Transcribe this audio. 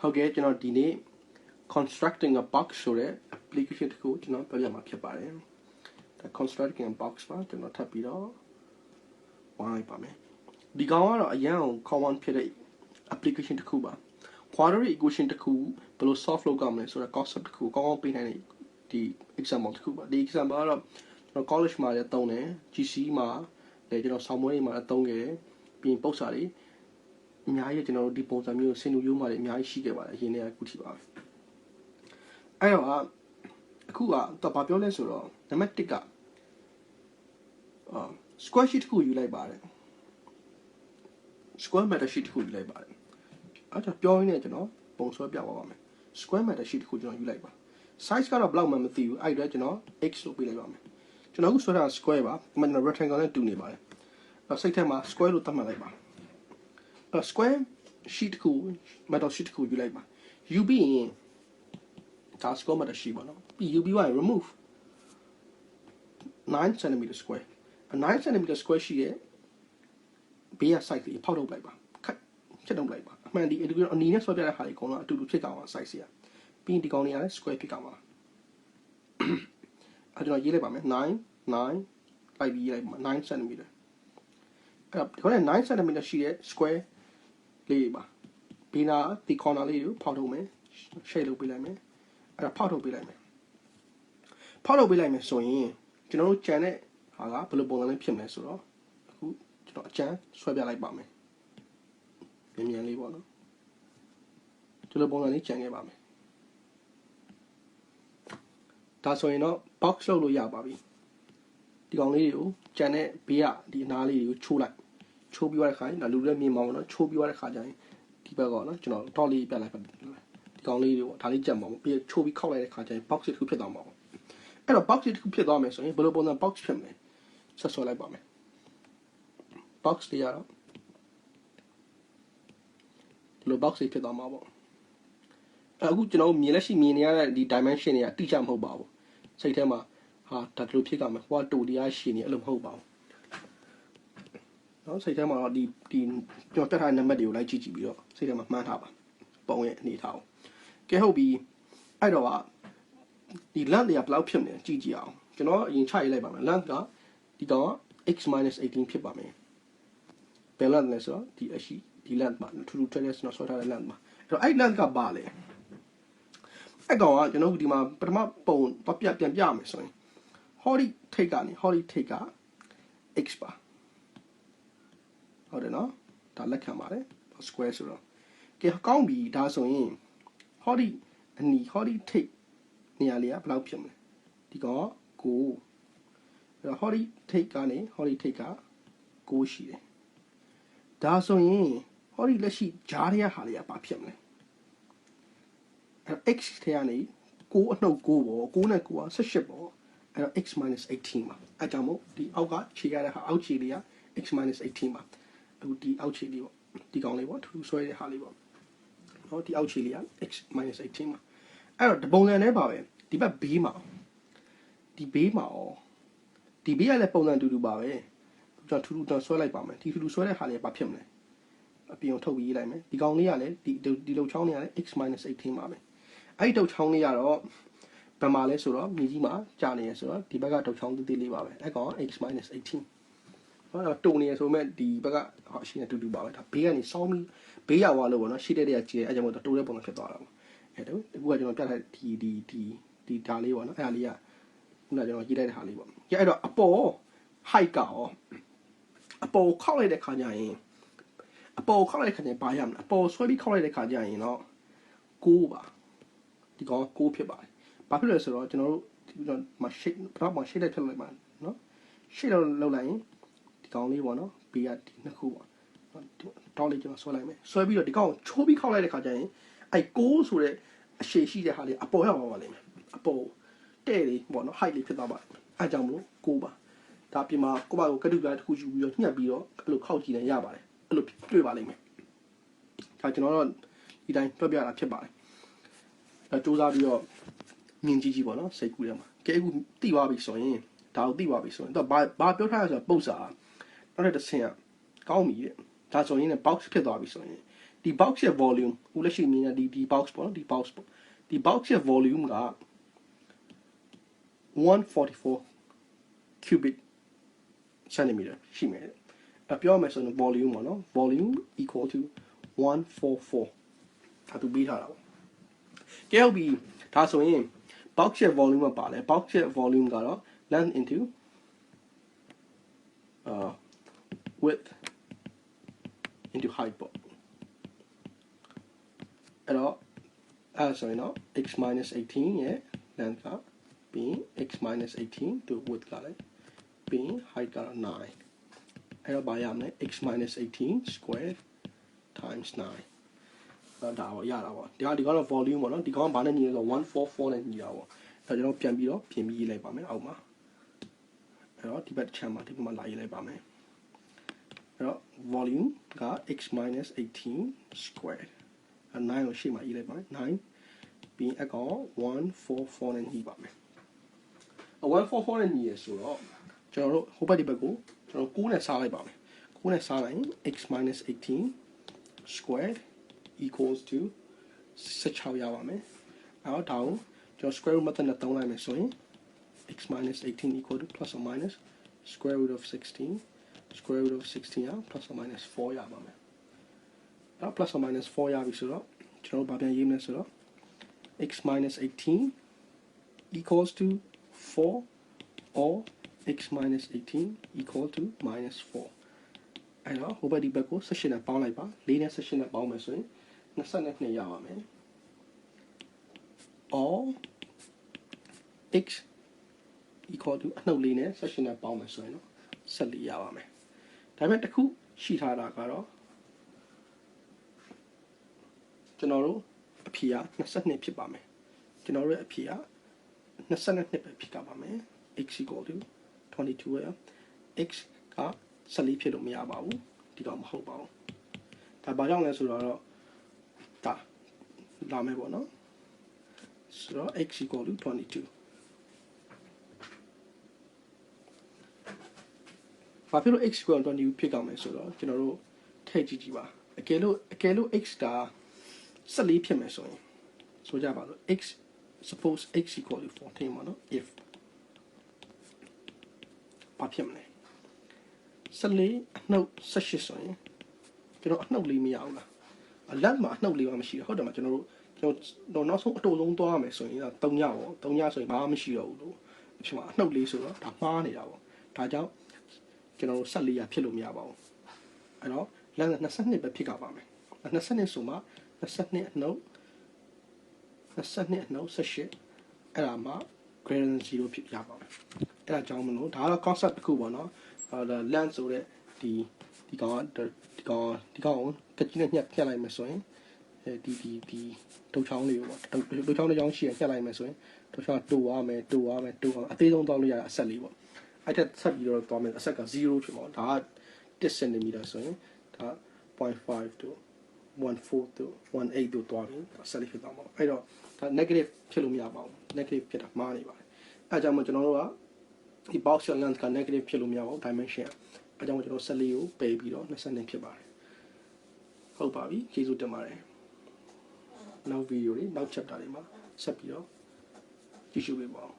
ဟုတ်ကဲ့ကျွန်တော်ဒီနေ့ constructing a box ဆိုတဲ့ application တစ်ခုကျွန်တော်ပြောပြမှာဖြစ်ပါတယ်ဒါ constructing a box ပါကျွန်တော်ထပ်ပြီးတော့ဝိုင်းလိုက်ပါမယ်ဒီကောင်ကတော့အရန် common ဖြစ်တဲ့ application တစ်ခုပါ quadratic equation တစ်ခုဘယ်လို solve လုပ်ကြမလဲဆိုတဲ့ concept တစ်ခုကောင်းကောင်းပေးနိုင်တဲ့ဒီ example တစ်ခုပါဒီ example ကတော့ကျွန်တော် college မှာလည်းသုံးတယ် GC မှာလည်းကျွန်တော်ဆောင်းမွေးမှာလည်းသုံးခဲ့တယ်ပြီးရင်ပုတ်စာတွေအများကြီးကျွန်တော်တို့ဒီပုံစံမျိုးစင်လူမျိုးမှာလည်းအများကြီးရှိခဲ့ပါတယ်အရင်တည်းကအခုထိပါပဲအဲ့တော့အခုကတော့ဘာပြောလဲဆိုတော့နံပါတ်1ကsquare sheet တစ်ခုယူလိုက်ပါတယ် square meter sheet တစ်ခုယူလိုက်ပါတယ်အဲ့တော့ပြောရင်းနဲ့ကျွန်တော်ပုံဆွဲပြပါမယ် square meter sheet တစ်ခုကျွန်တော်ယူလိုက်ပါ size ကတော့ဘယ်လောက်မှမသိဘူးအဲ့ဒါကျွန်တော် x လို့ပေးလိုက်ပါမယ်ကျွန်တော်အခုဆွဲတာ square ပါဒီမှာကျွန်တော် rectangle နဲ့တူနေပါတယ်အဲ့စိတ်ထဲမှာ square လို့သတ်မှတ်လိုက်ပါsquare sheet တစ်ခု metal sheet တစ်ခုယူလိုက်ပါယူပြီးရင်ဒါ square metal sheet ပါနော်ပြီးယူပြီးရင် remove 9 cm square 9 cm square ရှိရဲ့ဘေးက size လေးဖောက်ထုတ်လိုက်ပါခက်ချက်ထုတ်လိုက်ပါအမှန်ဒီအနီနဲ့ဆွဲပြတဲ့ဟာတွေအကုန်လုံးအတူတူဖြစ်ကြအောင် size ရပြီးရင်ဒီကောင်တွေကလည်း square ဖြစ်ကြမှာအဲ့ကျွန်တော်ရေးလိုက်ပါမယ်9လိုက်ပြီးရေးလိုက်ပါ9 cm အဲ့တော့ဒီကောင်က9 cm ရှိရဲ့ square လေးပါဘေးနာဒီ corner လေးကိုဖောက်ထုတ်မယ် shade လုပ်ပေးလိုက်မယ်အဲ့ဒါဖောက်ထုတ်ပေးလိုက်မယ်ဖောက်ထုတ်ပေးလိုက်မယ်ဆိုရင်ကျွန်တော်တို့ကြံတဲ့ဟာကဘယ်လိုပုံစံလေးဖြစ်မလဲဆိုတော့အခုကျွန်တော်အကြံဆွဲပြလိုက်ပါမယ်မြန်လေးပေါ့နော်ဒီလိုပုံစံလေးကြံခဲ့ပါမယ်ဒါဆိုရင်တော့ box လုပ်လို့ရပါပြီဒီကောင်လေးတွေကိုကြံတဲ့ဘေးကဒီအနားလေးတွေကိုချိုးလိုက်ချိုးပြီးသွားတဲ့ခါကျရင်လူတွေမြင်မှာပေါ့နော်ချိုးပြီးသွားတဲ့ခါကျရင်ဒီဘက်ကောနော်ကျွန်တော်တော့လေးပြလိုက်ပါဒီကောင်လေးတွေပေါ့ဒါလေးကြက်မှာပေါ့ပြီးချိုးပြီးခောက်လိုက်တဲ့ခါကျရင် box တစ်ခုဖြစ်သွားမှာပေါ့အဲ့တော့ box တစ်ခုဖြစ်သွားမယ်ဆိုရင်ဘယ်လိုပုံစံ box ဖြစ်မလဲဆက်ဆွဲလိုက်ပါမယ် box တွေကတော့ဒီလို box တွေဖြစ်သွားမှာပေါ့အခုကျွန်တော်မြင်လက်ရှိမြင်နေရတဲ့ဒီ dimension တွေကတိကျမဟုတ်ပါဘူးစိတ်ထဲမှာဟာဒါတို့ဖြစ်ကြမယ်ဟိုကတူတရားရှင်နေအဲ့လိုမဟုတ်ပါဘူးနော်စိတ်ထဲမှာတော့ဒီကျွန်တော်တက်ထားတဲ့နံပါတ်တွေကိုလိုက်ကြည့်ပြီးတော့စိတ်ထဲမှာမှန်းထားပါပုံရဲ့အနေထားကိုကဲဟုတ်ပြီအဲ့တော့ဒီ length တွေကဘယ်လောက်ဖြစ်မလဲကြည့်ကြည့်အောင်ကျွန်တော်အရင်ချရေးလိုက်ပါမယ် length ကဒီကောင်က x - 18ဖြစ်ပါမယ်ဘယ် length လဲဆိုတော့ဒီအရှိဒီ length မှာထူးထူးထက်ထက်ဆွဲထားတဲ့ length မှာအဲ့တော့အဲ့ length ကဘာလဲအဲ့ကောင်ကကျွန်တော်ဒီမှာပထမပုံတော့ပြန်ပြမယ်ဆိုရင် ဟောဒီထိတ်ကနေဟောဒီထိတ်က x ပါဟုတ်တယ်နော်ဒါလက်ခံပါတယ် square ဆိုတော့ကဲကောင်းပြီဒါဆိုရင်ဟောဒီအနီဟောဒီထိတ်နေရာလေးကဘယ်လောက်ဖြစ်မလဲဒီကောင်က9အဲ့တော့ဟောဒီထိတ်ကနေဟောဒီထိတ်က9ရှိတယ်ဒါဆိုရင်ဟောဒီလက်ရှိဂျားရဲ့ဟာလေးကဘာဖြစ်မလဲအဲ့ x ထဲကနေ9အနှုတ်9ပေါ့9နဲ့9က18ပေါ့အဲ့တော့ x - 18ပါအဲ့ကြောင့်မို့ဒီအောက်ကခြေရတဲ့ဟာအောက်ခြေလေးက x - 18ပါအခုဒီအောက်ခြေလေးပေါ့ဒီကောင်လေးပေါ့ထူးဆွဲတဲ့ဟာလေးပေါ့နော်ဒီအောက်ခြေလေးက x - 18ပါအဲ့တော့ဒီပုံစံနဲ့ပါပဲဒီဘက်ဘေးမှာဒီဘေးမှာရောဒီဘေးကလည်းပုံစံတူတူပါပဲကျွန်တော်ထူးထူးဆွဲလိုက်ပါမယ်ဒီထူးထူးဆွဲတဲ့ဟာလေးကဘာဖြစ်မလဲအပြင်ကိုထုတ်ပြီးရေးလိုက်မယ်ဒီကောင်လေးကလည်းဒီလုံချောင်းလေးကလည်း x - 18ပါပဲအဲ့ဒီတုတ်ချောင်းလေးကတော့ဘယ်မှာလဲဆိုတော့မြေကြီးမှာကြာနေရဆိုတော့ဒီဘက်ကတုတ်ချောင်းသေးသေးလေးပါပဲအဲ့ကောင် x - 18ဟောတော့တုံနေရဆိုမဲ့ဒီဘက်ကဟောရှင်းနေတူတူပါပဲဒါဘေးကနေစောင်းပြီးဘေးရောက်သွားလို့ပေါ့နော်ရှိတဲ့တည်းကကျဲအဲ့ကြောင့်မို့တိုးတဲ့ပုံစံဖြစ်သွားတာပေါ့အဲ့တော့အခုကကျွန်တော်ပြထားဒီဓာလေးပေါ့နော်အဲ့ဒါလေးကခုနကကျွန်တော်ရေးလိုက်တဲ့ဟာလေးပေါ့ကြည့်အဲ့တော့အပေါ် height ကရောအပေါ်ခောက်လိုက်တဲ့ခါကျရင်အပေါ်ခောက်လိုက်တဲ့ခါကျရင်ဘာရမလဲအပေါ်ဆွဲပြီးခောက်လိုက်တဲ့ခါကျရင်တော့9ပါဒီကောင်က9ဖြစ်ပါတယ်ဘာဖြစ်လဲဆိုတော့ကျွန်တော်တို့မ shade ဘာမှ shade ဖြစ်လိုက်မှာနော် shade လောက်လိုက်ရင်ဒီကောင်လေးပေါ့နော်ဘေးကဒီနှစ်ခုပေါ့တော့လေးကျွန်တော်ဆွဲလိုက်မယ်ဆွဲပြီးတော့ဒီကောင်ကိုချိုးပြီးခောက်လိုက်တဲ့ခါကျရင်အဲ့9ဆိုတဲ့အရှည်ရှိတဲ့ဟာလေးအပေါ်ရောက်သွားပါလိမ့်မယ်အပေါ်တဲ့လေးပေါ့နော် height လေးဖြစ်သွားပါအဲ့ကြောင့်မလို့9ပါဒါပြင်မှာကိုယ့်ဘာကိုကတုပြားတစ်ခုယူပြီးတော့ညှက်ပြီးတော့အဲ့လိုခောက်ကြည့်နေရပါတယ်အဲ့လိုတွေ့ပါလိမ့်မယ်ဒါကျွန်တော်တို့ဒီတိုင်းပြပြတာဖြစ်ပါတယ်အဲစူးစမ်းပြီးတော့မြင်ကြည့်ပေါ့နော်စိတ်ကူးထဲမှာကဲအခုတိသွားပြီဆိုရင်ဒါကိုတိသွားပြီဆိုရင်တော့ဘာပြောထားရဆိုတော့ပုတ်စာနောက်တစ်ဆင့်ကကောင်းပြီတဲ့ဒါဆိုရင်လည်း box ဖြစ်သွားပြီဆိုရင်ဒီ ဒီ box ရဲ့ volume ဦးလက်ရှိမြင်တဲ့ဒီ box ပေါ့နော်ဒီ box ပေါ့ဒီ box ရဲ့ volume က144 cubic centimeter ရှိမယ်ပြောရမယ်ဆိုရင် volume ပေါ့နော် volume equal to 144ဒါသူပေးထားတာပေါ့ကဲဟုတ်ပြီဒါဆိုရင် box ရဲ့ volume ကပါလဲ box ရဲ့ volume ကတော့ length into width into height ပေါ့အဲ့တော့ဆိုရင်တော့ x minus 18ရဲ့ length ကပြီး x minus 18 to width ကလည်းပြီး height ကတော့9အဲ့တော့ဘာရမလဲ x minus 18 square times 9ဒါပေါ့ရတာပေါ့ဒီကတော့ volume ပေါ့နော်ဒီကောင်ကဘာနဲ့ညီလဲဆိုတော့144နဲ့ညီတာပေါ့အဲ့တော့ကျွန်တော်ပြန်ပြီးတော့ပြင်ပြီးရေးလိုက်ပါမယ်အောက်မှာအဲ့တော့ဒီဘက်တစ်ချမ်းမှာဒီဘက်မှာလာရေးလိုက်ပါမယ်အဲ့တော့ volume က x minus 18 square 9ကိုရှေ့မှာရေးလိုက်ပါမယ်9ပြီးအကောင်144နဲ့ညီပါမယ်144နဲ့ညီရဆိုတော့ကျွန်တော်တို့ဟိုဘက်ဒီဘက်ကိုကျွန်တော်9နဲ့စားလိုက်ပါမယ်9နဲ့စားလိုက်ရင် x minus 18 square equals to 16ရပါမယ်အဲ့တော့ဒါကိုကျွန်တော် square root method နဲ့သုံးလိုက်မယ်ဆိုရင် x minus 18 equal to plus or minus square root of 16 square root of 16 plus or minus 4ရပါမယ်အဲ့ plus or minus 4ရပြီဆိုတော့ကျွန်တော်တို့ဗာပြန်ရေးမယ်ဆိုတော့ x minus 18 equals to 4 or x minus 18 equal to minus 4အဲ့တော့ဟိုဘက်ဒီဘက်ကို16နဲ့ပေါင်းလိုက်ပါ4နဲ့16နဲ့ပေါင်းမယ်ဆိုရင်22ရပါမယ် or x equal to အနှုတ်လေးနဲ့16နဲ့ပေါင်းမယ်ဆိုရင်တော့14ရပါမယ်ဒါပေမဲ့တစ်ခုရှိထားတာကတော့ကျွန်တော်တို့အဖြေက22ဖြစ်ပါမယ်ကျွန်တော်တို့ရဲ့အဖြေက22ပဲဖြစ်ကြပါမယ် x equal to 22ရ x က14ဖြစ်လို့မရပါဘူးဒီတော့မဟုတ်ပါဘူးဒါဘာကြောင့်လဲဆိုတော့ဒါလာမယ်ပေါ့နော်ဆိုတော့ x equal to 22ဘာဖြစ်လို့ x equal to 22ဖြစ်ကြမယ်ဆိုတော့ကျွန်တော်တို့ထည့်ကြည့်ပါအကယ်လို့ x ဒါ14ဖြစ်မယ်ဆိုရင်ဆိုကြပါစို့ x suppose x equal to 14ပေါ့နော် if ဘာဖြစ်မလဲ14အနှုတ်18ဆိုရင်ကျွန်တော်အနှုတ်လေးမရဘူးလားအလတ်မှာအနှုတ်လေးမှမရှိတော့ဟုတ်တယ်မကျွန်တော်နောက်ဆုံးအတူဆုံးသွားရမယ်ဆိုရင်3ညပေါ့3ညဆိုရင်ဘာမှမရှိတော့ဘူးလို့ဖြစ်မှာအနှုတ်လေးဆိုတော့ဒါမှားနေတာပေါ့ဒါကြောင့်ကျွန်တော်တို့14ရဖြစ်လို့မရပါဘူးအဲ့တော့လမ်း22ပဲဖြစ်ကြပါမယ်22ဆိုမှ22အနှုတ်18အဲ့ဒါမှ greater than 0ဖြစ်ရပါမယ်အဲ့ဒါကြောင့်မလို့ဒါကတော့ concept တစ်ခုပေါ့နော်length ဆိုတဲ့ဒီကောင်ကကြီးနဲ့ညှက်လိုက်မယ်ဆိုရင်ဒီတုတ်ချောင်းလေးပေါ့တုတ်ချောင်းတစ်ချောင်းရှိရညှက်လိုက်မယ်ဆိုရင်တုတ်ချောင်းတိုးရမယ်အသေးဆုံးသွားလို့ရတာအဆက်လေးပေါ့အဲ့ဒါဆက်ပြီးတော့သွားမယ်အဆက်က0ဖြစ်ပါတော့ဒါက10 cm ဆိုရင်ဒါ 0.5 to 1/4 to 1/8တို့သွားပြီဆက်လေးဖြစ်သွားမှာအဲ့တော့ဒါ negative ဖြစ်လို့မရပါဘူး negative ဖြစ်တာမှားနေပါတယ်အဲ့ကြောင့်မို့ကျွန်တော်တို့ကဒီ box length က negative ဖြစ်လို့မရပါဘူး dimension အဲ့ကြောင့်မို့ကျွန်တော်14ကိုပယ်ပြီးတော့22ဖြစ်ပါတယ်ဟုတ်ပါပြီကျေးဇူးတင်ပါတယ်နောက် video တွေနောက် chapter တွေမှာဆက်ပြီးတော့ကြည့်ရှုပေးပါဦး